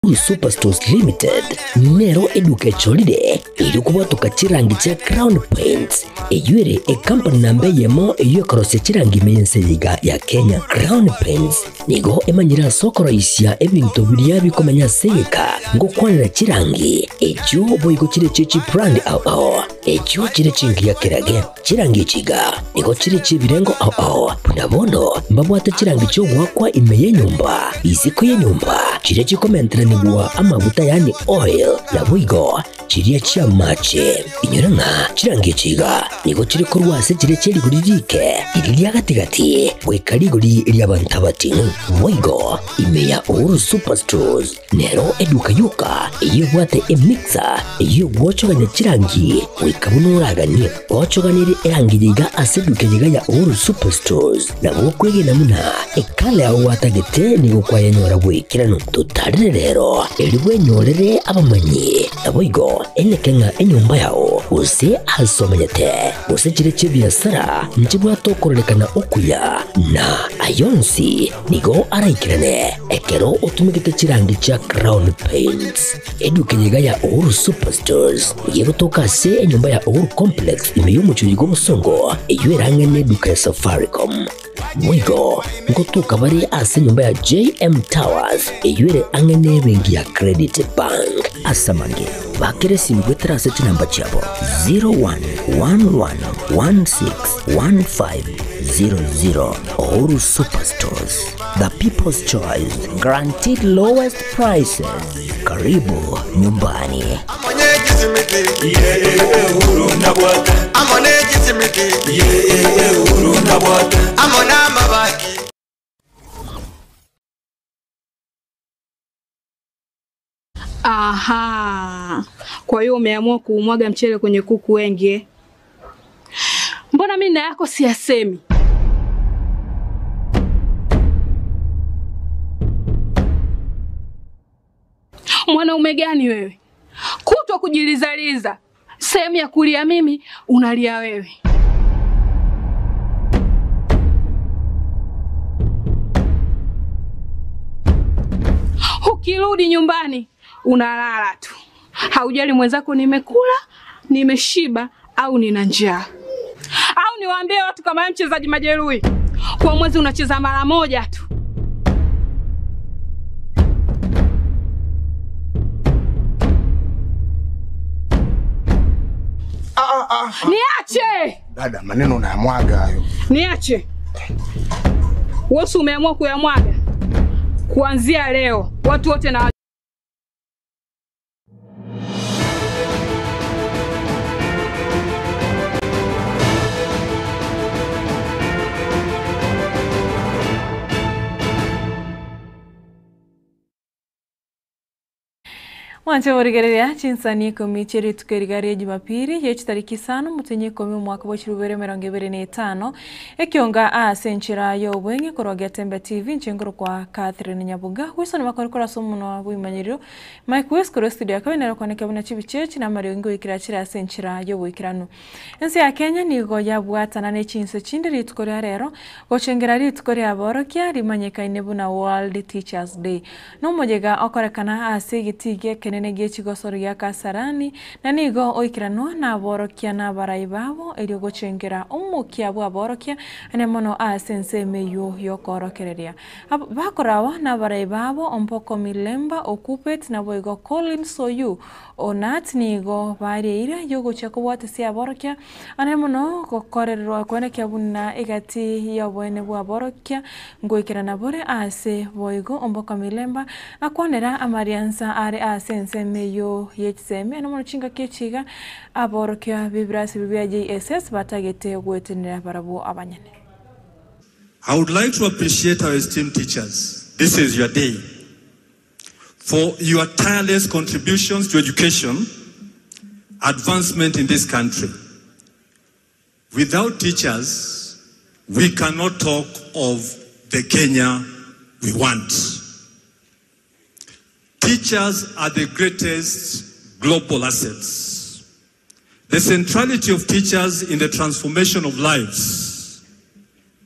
Uhuru Superstores Limited nero eduke cholide ili kubwatuka chirangi cha Crown Paints eyure company nambe yemo eyo korose chirangi meyense yiga ya Kenya. Crown Paints nigo emanyira sokoro isya ebintu biriya bikomanya seka ngo kwanira chirangi ejo boyiko chire chichi brand ao ejo chire chingi ya kirage chirangi chiga nigo chire chibirengo ao nabondo mbabwata chirangi cyo gwakwa imeye nyumba iziko ye nyumba chire chikomentera nigwa amavuta yani oil na bwigo chiriya chia mache inyuranga chirangi chiga nigo chire korwase chire chiri guririke iriya gatigati wekariguri lyabantabati bwigo imeya Uhuru Superstores nero eduka yuka iyo bwate emixer iyo gwochoganya chirangi wikabunuragani gwochoganire erangi yiga aseduke yiga ya Uhuru Superstores na bwokwege namuna ekale aho watagete nigo kwayanyora bwikirano tutarire rero elibwe nyorere abamanyi nabwigo enekenga enyumba yao use asomanyete use chire chibiasara njibwa tokorelekana okuya na ayonsi nigo araikirane ekero utumikite chirangi cha Crown Paints eduke yiga ya Uhuru Superstores yego tokase enyumba ya Uhuru Complex imeyumucho yigo musongo eywerangene duka ya Safaricom mwigo ngotuka bari ase nyumba ya JM Towers eyure angene bengi ya Credit Bank asamange bakere simbwetera seti namba chabo 0111161500. Uhuru Superstores, the people's choice, guaranteed lowest prices. Karibu nyumbani. Aha, kwa hiyo umeamua kuumwaga mchele kwenye kuku wengi. Mbona mimi na yako siyasemi? Mwanaume gani wewe? Kutwa kujilizaliza. Sehemu ya kulia mimi, unalia wewe. Ukirudi nyumbani, unalala tu. Haujali mwenzako nimekula, nimeshiba au nina njaa. Au niwaambie watu kama mchezaji majeruhi, kwa mwezi unacheza mara moja tu. Niache! Dada, maneno unayamwaga hayo. Niache. Wewe umeamua kuyamwaga. Kuanzia leo, watu wote na Mwanche worigererea chinsani komicheri tukerigaria Jumapili yechi tariki 5 mutenye komi mwaka wa 2025 ekionga asenchira yobwenge korogya Tembe TV nchengoro kwa Catherine Nyabuga wisoni makorikora somuno wimanyiriro Mike West koro studio akawenera kwaneka buna chibichechi na maringo ikirachira asenchira yobwikirano ensi ya Kenya nigo yabwatana ne chinse chindiri tukore rero gochengera ri tukore aborokia rimanyeka inebuna World Teachers Day no mojega okorekana asegitige kenenege chigosoro ya Kasarani na nigo oikiranwa na aborokia na baraibabo elio gochengera umukia bwa aborokia anemono asense meyo yokorokereria bakorawa na baraibabo ompoko milemba okupet na boigo Colin Soyu onat nigo bareira yogo chakobwate si aborokia anemono gokorerwa kwaneke bunna igati yobwene bwa aborokia ngoikirana bore ase boigo ompoko milemba akwanera amariansa are asense meyo yechseme anemono chinga kechiga aborokia bibrasi bibya JSS batagete gwetenera barabo abanyane. I would like to appreciate our esteemed teachers. This is your day for your tireless contributions to education, advancement in this country. Without teachers, we cannot talk of the Kenya we want. Teachers are the greatest global assets. The centrality of teachers in the transformation of lives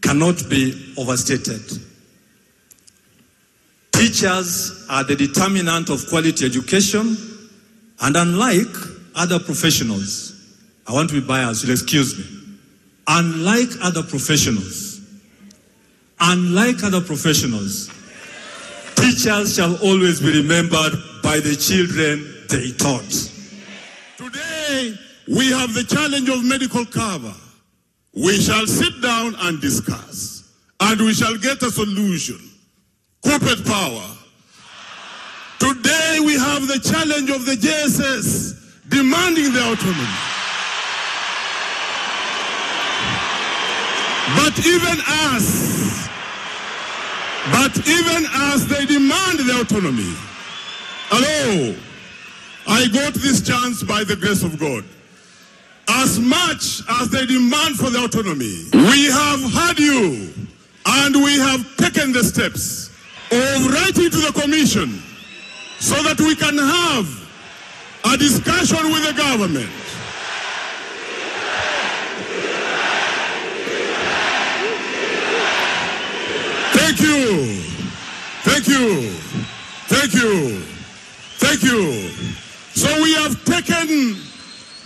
cannot be overstated. teachers are the determinant of quality education, and unlike other professionals, I want to be biased, you'll excuse me. Unlike other professionals, teachers shall always be remembered by the children they taught. Today, we have the challenge of medical cover. We shall sit down and discuss, and we shall get a solution. Corporate power. Today, we have the challenge of the JSS demanding the autonomy. But even as they demand the autonomy, hello, I got this chance by the grace of God. As much as they demand for the autonomy, we have heard you, and we have taken the steps of writing to the commission so that we can have a discussion with the government. Thank you. Thank you. Thank you. Thank you. So we have taken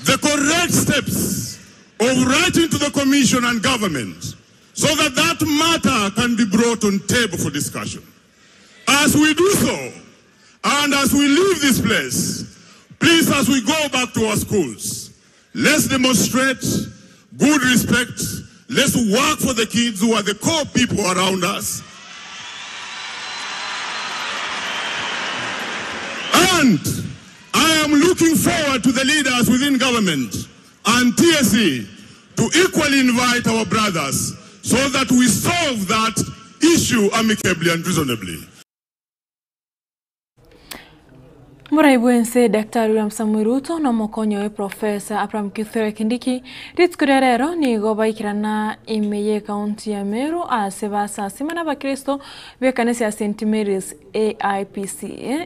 the correct steps of writing to the commission and government so that that matter can be brought on table for discussion. As we do so, and as we leave this place, please, as we go back to our schools, let's demonstrate good respect. Let's work for the kids who are the core people around us. And I am looking forward to the leaders within government and TSC to equally invite our brothers so that we solve that issue amicably and reasonably. Muraibuense Daktari William Samoei Ruto na mokonyo we Profesa Abraham Kithure Kindiki ritkurerero ni gobaikirana imeye kaunti ya Meru asebasa simana bakristo be kanisa ya St Mary's AIPC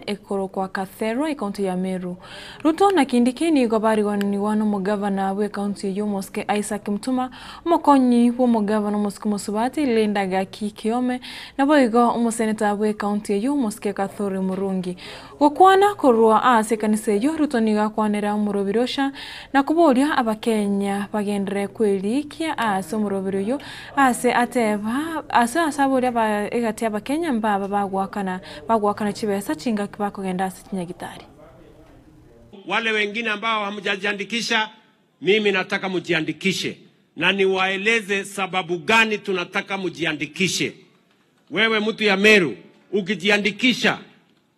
ekoro kwa Kathero kaunti ya Meru. Ruto na Kindiki ni gobari wano mugavana we kaunti ya Moske Isaac Mtuma mokonyi wo mugavana Moske Musubati Linda Gaki Kiome na boigo umuseneta we kaunti ya Moske Kathore Murungi gokwana korwa ase kanisa yo Ruto niga kwanera umurobirosha na kuboria abakenya bagendere kwelikia ase umurobiro yo ase ateba ase asaboria ba egati abakenya mbaba bagwakana chibesa chinga kibako genda ase Nyagitari. Wale wengine ambao hamjajiandikisha, mimi nataka mujiandikishe na niwaeleze sababu gani tunataka mujiandikishe. Wewe mtu ya Meru ukijiandikisha,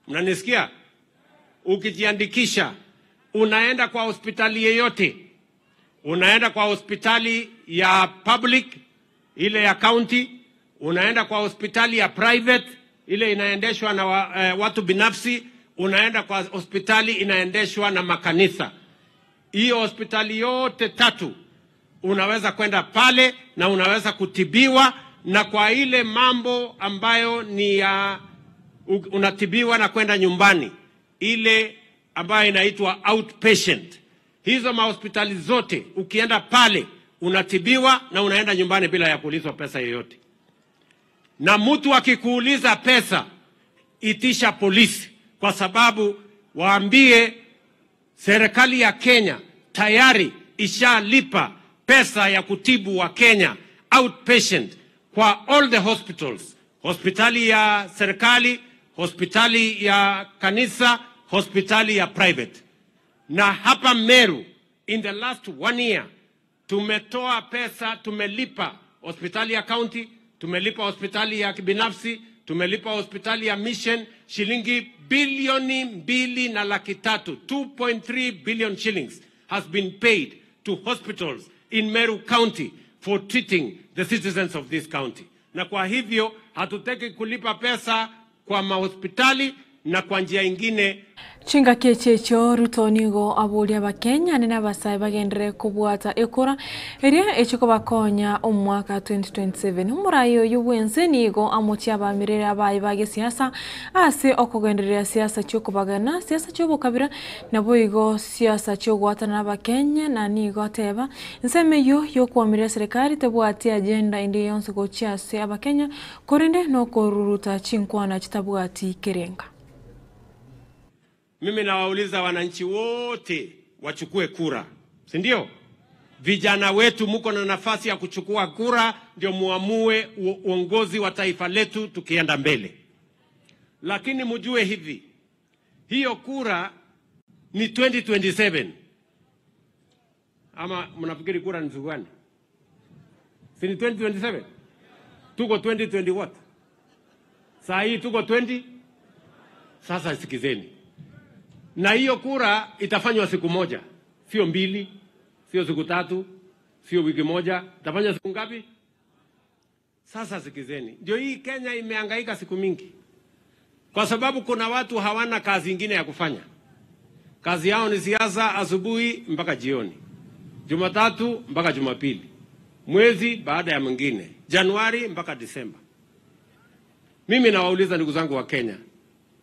mnanisikia? Ukijiandikisha unaenda kwa hospitali yeyote, unaenda kwa hospitali ya public ile ya county, unaenda kwa hospitali ya private ile inaendeshwa na watu binafsi, unaenda kwa hospitali inaendeshwa na makanisa. Hiyo hospitali yote tatu unaweza kwenda pale na unaweza kutibiwa, na kwa ile mambo ambayo ni ya unatibiwa na kwenda nyumbani, ile ambayo inaitwa outpatient. Hizo mahospitali zote ukienda pale unatibiwa na unaenda nyumbani bila ya kuulizwa pesa yoyote. Na mtu akikuuliza pesa, itisha polisi, kwa sababu waambie serikali ya Kenya tayari ishalipa pesa ya kutibu wa Kenya outpatient kwa all the hospitals. Hospitali ya serikali, hospitali ya kanisa, hospitali ya private. Na hapa Meru, in the last 1 year, tumetoa pesa, tumelipa hospitali ya county, tumelipa hospitali ya kibinafsi, tumelipa hospitali ya mission, shilingi bilioni 2.3, 2.3 billion shillings has been paid to hospitals in Meru County for treating the citizens of this county. Na kwa hivyo hatutaki kulipa pesa kwa mahospitali na kwa njia ingine. Chinga kechecho Ruto nigo abulia bakenya nena basai bagendere kubwata ekura eria echiko bakonya omwaka 2027 umurayo yuwenze nigo amutia bamirere abayi bage siasa ase okugenderea siasa cyokubagana siasa cyobukabira nabo igo siasa cyogwatana bakenya na nigo teba nseme yo kwamira serikali tebwati agenda indi yonse go cyase abakenya korende no koruruta chinkwana kitabwati kerenga. Mimi nawauliza wananchi wote wachukue kura, si ndio? Vijana wetu muko na nafasi ya kuchukua kura ndio muamue uongozi wa taifa letu tukienda mbele. Lakini mjue hivi, hiyo kura ni 2027. Ama mnafikiri kura ni siku gani? Si ni 2027? Tuko 2020 what? Saa hii tuko 20? Sasa sikizeni. Na hiyo kura itafanywa siku moja, sio mbili, sio siku tatu, sio wiki moja, itafanywa siku ngapi? Sasa sikizeni. Ndio hii Kenya imehangaika siku mingi. Kwa sababu kuna watu hawana kazi nyingine ya kufanya. Kazi yao ni siasa asubuhi mpaka jioni. Jumatatu mpaka Jumapili. Mwezi baada ya mwingine. Januari mpaka Disemba. Mimi nawauliza ndugu zangu wa Kenya.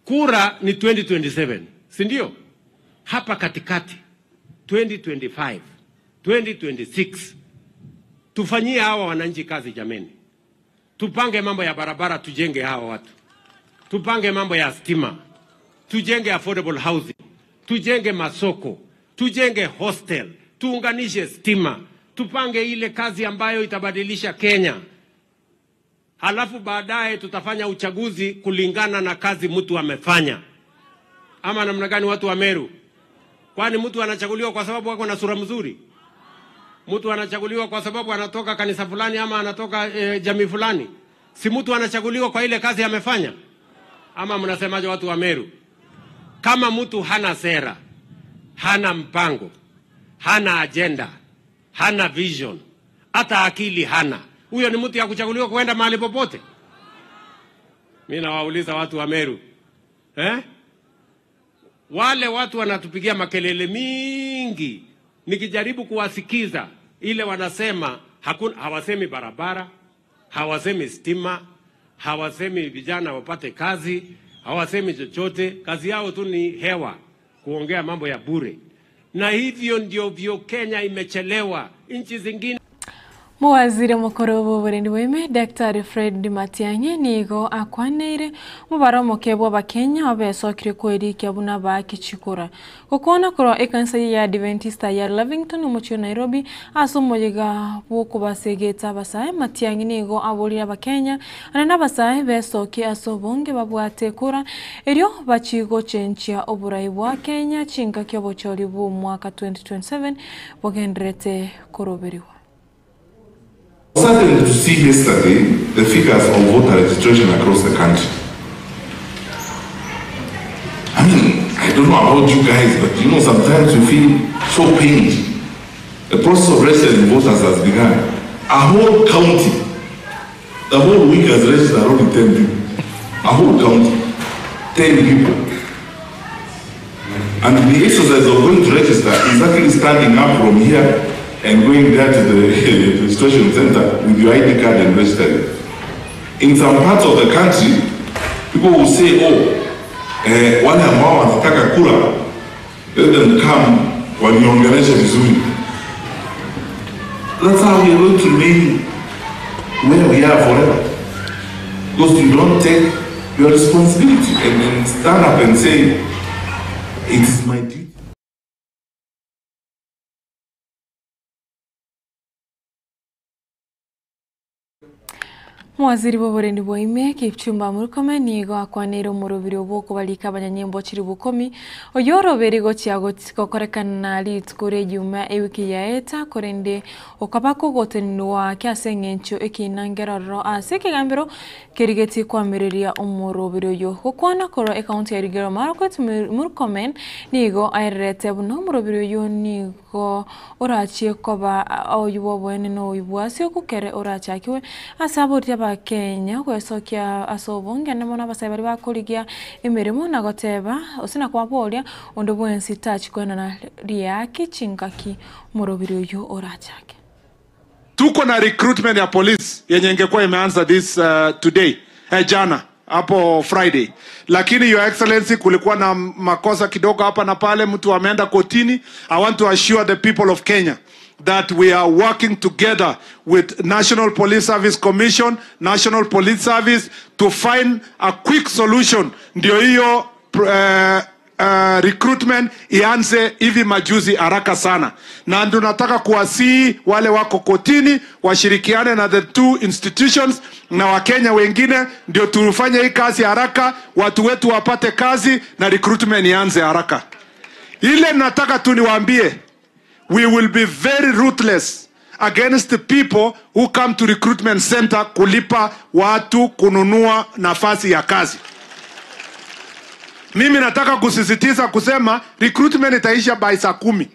Kura ni 2027. Si ndio? Hapa katikati 2025, 2026 tufanyie hawa wananchi kazi jameni. Tupange mambo ya barabara, tujenge hawa watu. Tupange mambo ya stima. Tujenge affordable housing. Tujenge masoko. Tujenge hostel. Tuunganishe stima. Tupange ile kazi ambayo itabadilisha Kenya. Halafu baadaye tutafanya uchaguzi kulingana na kazi mtu amefanya. Ama namna gani watu wa Meru? Kwani mtu anachaguliwa kwa sababu wako na sura mzuri? Mtu anachaguliwa kwa sababu anatoka kanisa fulani ama anatoka jamii fulani? Si mtu anachaguliwa kwa ile kazi amefanya? Ama mnasemaje watu wa Meru? Kama mtu hana sera, hana mpango, hana agenda, hana vision, hata akili hana, huyo ni mtu ya kuchaguliwa kwenda mahali popote? Mimi nawauliza watu wa Meru. Wale watu wanatupigia makelele mingi, nikijaribu kuwasikiza ile wanasema hawasemi barabara, hawasemi stima, hawasemi vijana wapate kazi, hawasemi chochote. Kazi yao tu ni hewa, kuongea mambo ya bure. Na hivyo ndio Kenya imechelewa. Nchi zingine Mwaziri mukuru w'uburinzi w'ime Dr. Fred Matiang'i nigo akwaneire mubara mukebwa bakenya abesokire kwerikya buna bakicikura gukona kuro ekanisa ya Adventista ya Lavington umucyo Nairobi asomoyega bukubasegeta basaye Matiang'i nigo aburira bakenya ana basaye besoki asobonge babwate kura eryo bachigo chenchia oburayi bwa Kenya chinga kyobochori bu mwaka 2027 bogendrete koroberiwa. Saddened to see yesterday the figures of voter registration across the country. I mean, I don't know about you guys, but you know, sometimes you feel so pained. The process of registering voters has begun. A whole county, the whole week has registered only 10 people. A whole county, 10 people. And the exercise of going to register is actually standing up from here and going there to the registration center with your ID card and registering. In some parts of the country, people will say, wale ambao wanataka kura, let them come waniongeleshe vizuri. That's how we are going to remain where we are forever. Because you don't take your responsibility and then stand up and say, it is my duty. Mwaziri w'uburinzi bw'ime Kipchumba Murkomen nigo akwanira umurubiri w'uko balika abanyanyembo kiri bukomi oyoroberi go cyago tikokorekana litkure juma ewiki ya eta korende okabako gotenwa kyasengencho ekinangeraro aseke gambiro kerigeti kwamereria umurubiri yo kokwana koro account ya rigero Market Murkomen nigo airete buno umurubiri yo nigo orachie koba oyubo bwene no yibwasyo kukere orachakiwe asaboti ba Kenya kwesokia asobonge namona basabari bakoligia emirimo na goteba osina kwa bolia ondo bwensi touch kwena na riaki chingaki morobiri uyu orachake. Tuko na recruitment ya police yenye ingekuwa imeanza this today jana hapo Friday, lakini your excellency kulikuwa na makosa kidogo hapa na pale, mtu ameenda kotini. I want to assure the people of Kenya that we are working together with National Police Service Commission, National Police Service to find a quick solution. Ndio hiyo recruitment ianze hivi majuzi haraka sana, na tunataka kuwasihi wale wako kotini washirikiane na the two institutions na Wakenya wengine, ndio tufanye hii kazi haraka, watu wetu wapate kazi na recruitment ianze haraka. Ile nataka tu niwaambie, we will be very ruthless against the people who come to recruitment center kulipa watu kununua nafasi ya kazi. Mimi nataka kusisitiza kusema recruitment itaisha by saa 10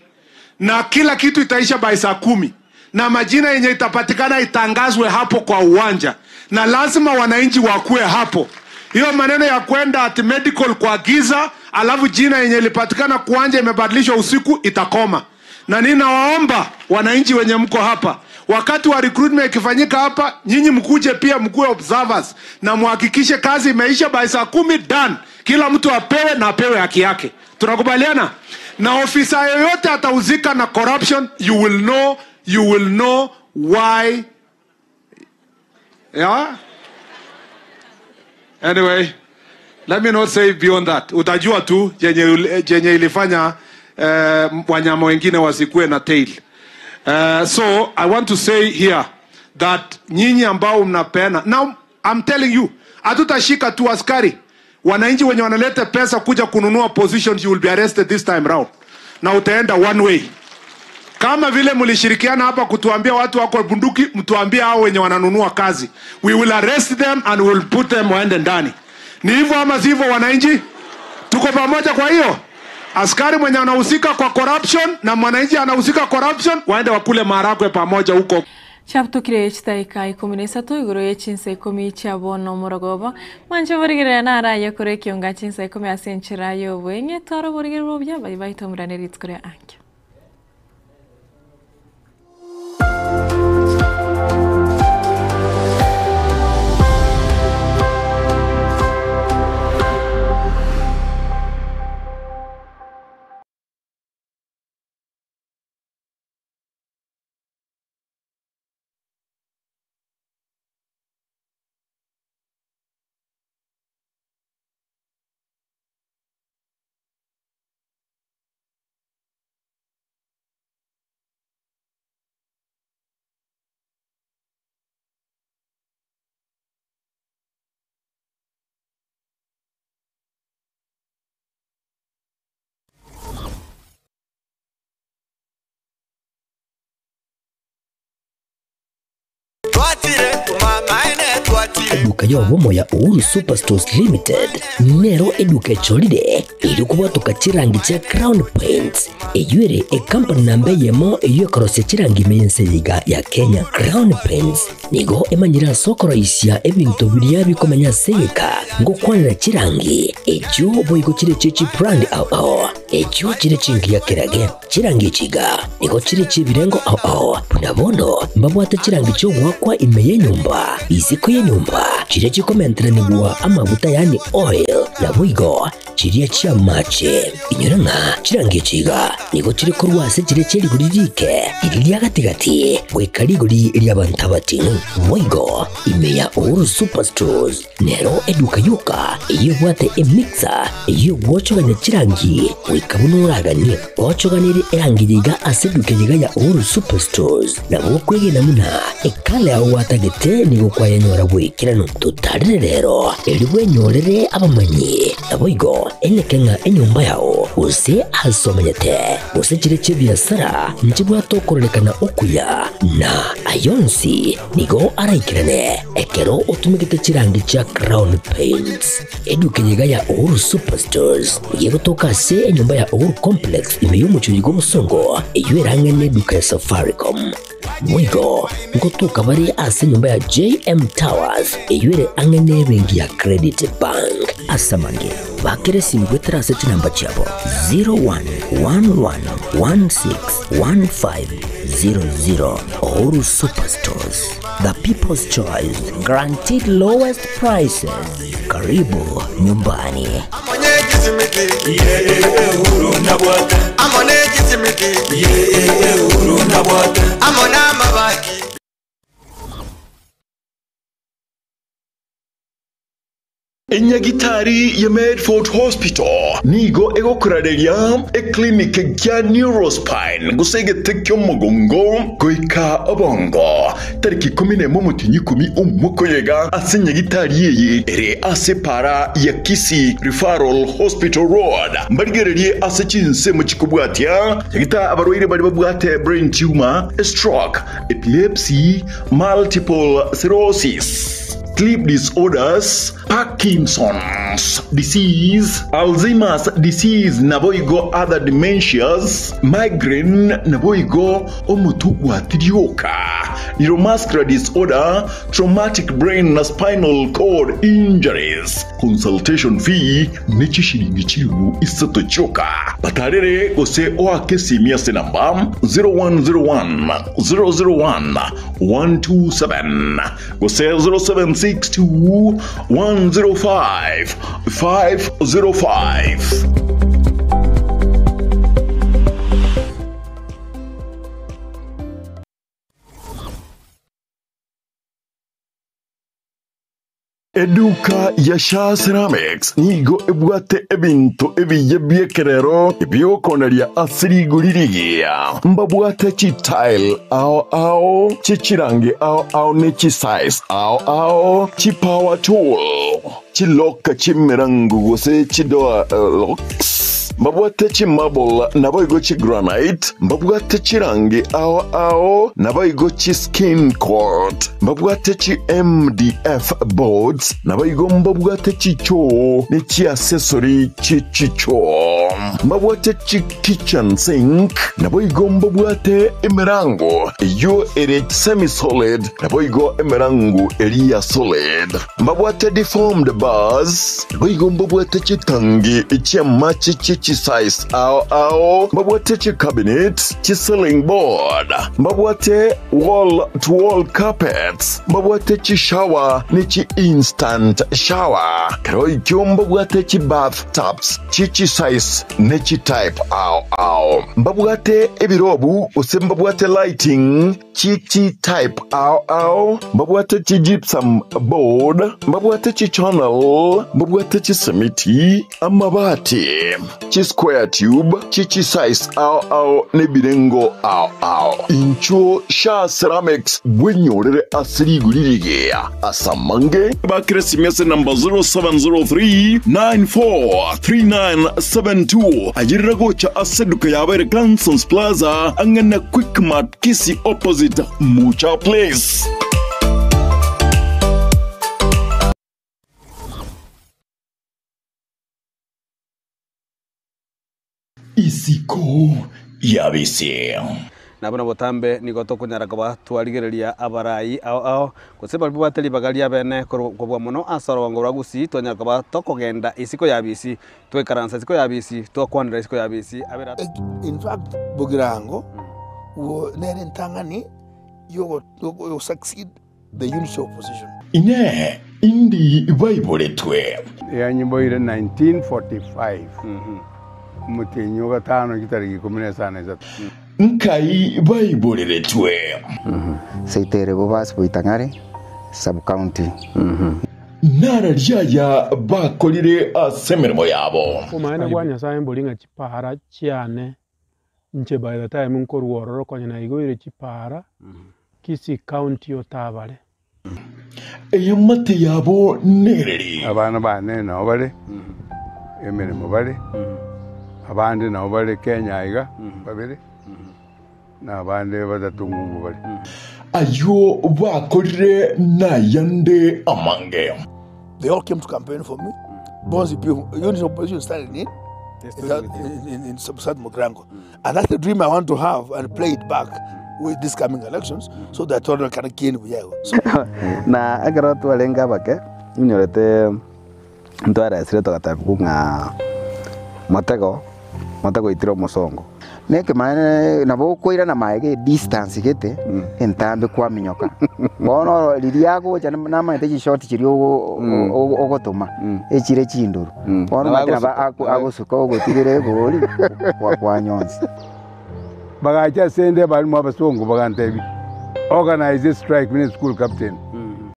na kila kitu itaisha by saa 10 na majina yenye itapatikana itangazwe hapo kwa uwanja, na lazima wananchi wakue hapo. Hiyo maneno ya kwenda at medical kwa giza alafu jina yenye ilipatikana kuanja imebadilishwa usiku itakoma. Na ninawaomba wananchi wenye mko hapa, wakati wa recruitment ikifanyika hapa, nyinyi mkuje pia mkue observers na muhakikishe kazi imeisha by saa 10 done. Kila mtu apewe na apewe haki yake. Tunakubaliana? Na ofisa yoyote atauzika na corruption, you will know why. Yeah? Anyway, let me not say beyond that. Utajua tu jenye ilifanya wanyama wengine wasikue na tail. So I want to say here that nyinyi ambao mnapeana, now I'm telling you, hatutashika tu askari. Wananchi wenye wanaleta pesa kuja kununua positions, you will be arrested this time round. Na utaenda one way. Kama vile mlishirikiana hapa kutuambia watu wako bunduki, mtuambie hao wenye wananunua kazi. We will arrest them and we will put them waende ndani. Ni hivyo ama sivyo wananchi? Tuko pamoja kwa hiyo? Askari mwenye anahusika kwa corruption na mwananchi anahusika corruption, waende wakule maharagwe pamoja huko. Chaptukire chitaika 13 iguru yechinsa 10 chabono morogoba mancho borigere na araya kore kionga chinsa 10 asenchira yo bwenye toro borigere robya bye bye tomrane ritkore anke. Eduka ya womo ya Uhuru Superstores Limited nero eduka echolide iri kubatuka chirangi cha Crown Paints eyuere company nambe yemo eyo korose chirangi meyenseyiga ya Kenya. Crown Paints nigo emanyira sokoro isya ebintu biriya bikomanya seyeka ngo kwanira chirangi ejo boyiko chire chichi brand ao ejo chire chingi ya kirage chirangi chiga nigo chire chibirengo ao punabondo mbabwata chirangi cyo wakwa imeye nyumba iziko ye nyumba chire chikomentra nigwa amavuta yani oil na wigo chiriya chia mache inyoranga chirangi chiga nigo chire korwase chire chiri guririke iriya gatigati wekariguri iriya bantabati wigo imeya Uhuru Superstores nero eduka yuka iyo bwate emixer iyo wochoganya chirangi wikabunuragani wochoganire erangi yiga aseduke yiga ya Uhuru Superstores na bokwege namuna ekale aho watagete nigo kwa yanyora bwikirano tutarire rero eri bwenyorere abamanyi aboigo elekenga enyumba yao use asomanyete use chire chibiasara njibwa tokorekana okuya na ayonsi nigo araikirane ekero utumikite chirangi cha Crown Paints eduke yiga ya Uhuru Superstores yego tokase enyumba ya Uhuru Complex imeyumucho yigo musongo eyuerangene duka ya Safaricom Mwigo ngotuka bari ase nyumba ya JM Towers eyure angene bengi ya Credit Bank asamange bakire simu gwetera ase namba chabo 0111161500 Oru Superstores, the people's choice, guaranteed lowest prices. Karibu nyumbani. Enyagitari ya Medford Hospital nigo egokurareria eklinike kya Neurospine gusege tekyo mugongo goika obongo tariki 11 mutinyi 10 umukoyega asenyagitari yeye ere asepara ya Kisi Referral Hospital Road mbarigererie asechinse mu kikubwatya yagita abarwaire bari babwate brain tumor, stroke, epilepsy, multiple sclerosis, sleep disorders, Parkinson's disease, Alzheimer's disease, naboigo other dementias, migraine, naboigo omutu watirioka, neuromuscular disorder, traumatic brain na spinal cord injuries. Consultation fee nechishiringi chiru isatochoka. Batarere gose oakesi miase namba 0101 001 127 gose 0762 105 505. Eduka ya Sha Ceramics nigo ebwate ebintu ebiye byekerero ebyokoneria asiri gulirigia mbabwate chi tile ao chi chirange ao ne chi size ao chi power tool chi loka chi mirangu gose chi doa locks mbabwate chi marble naboigo chi granite mbabwate chi rangi ao naboigo chi skin coat mbabwate chi MDF boards naboigo mbabwate chi cho ni chi accessory chi cho mbabwate chi kitchen sink naboigo mbabwate emerango yo ere semi solid naboigo emerango eria solid mbabwate deformed bars naboigo mbabwate chi tangi chi machi chi size ao mbabwate chi cabinet chi ceiling board mbabwate wall to wall carpets mbabwate chi shower ni chi instant shower karoi mbabwate chi bathtubs chi size ne chi type ao mbabwate ebirobu ose mbabwate lighting chi type ao mbabwate chi gypsum board mbabwate chi channel mbabwate chi simiti amabati chi square tube chi size ao ne birengo ao incho Sha Ceramics bwenyorere asiri gulirigia asamange bakresi mese number 0703 943972 ajirira gocha aseduka yabere Glansons Plaza angana Quick Mart Kisi opposite Mucha Place. Isiko yabise nabona botambe nigoto kunyara kwa twarigereria abarai ao kuseba bwateli bagalia bene kobwa muno asaro ngora gusi twanyara kwa tokogenda isiko yabisi twekaransa isiko yabisi twakwandira isiko yabisi abera in fact Bugirango wo nere ntangani yo succeed the unity of opposition ine indi Bible twe ya nyimbo ile 1945 mutenyo gatano kitari 15 nkai Bible retwe seitere bobas boitangare sub county nara ryaya bakolire asemeremo yabo umaene gwanya sa embolinga chipara chiane nche by the time nkoru wororo konya na igoire chipara Kisi county otabale eyamate yabo nereri abana bane na bale emeremo bale abandi na bale Kenya iga babere na bande badatungu bale ayo bakolire na yande amange. They all came to campaign for me. Bonzi people, unity opposition started in South Mugrango. And that's the dream I want to have and play it back with this coming elections so that all can gain buyago. So na agara tu alenga bake nyorete ntwara sire to katakunga matego itiro musongo neke mane na bokoira na maege distance gete entambe kwa minyoka bono liriago jana na mate short chiri ogotoma echire chinduru bono matena agosuka ogotigire goli kwa nyonzi bagacha sende bali mwa basongo bagantebi organize strike with school captain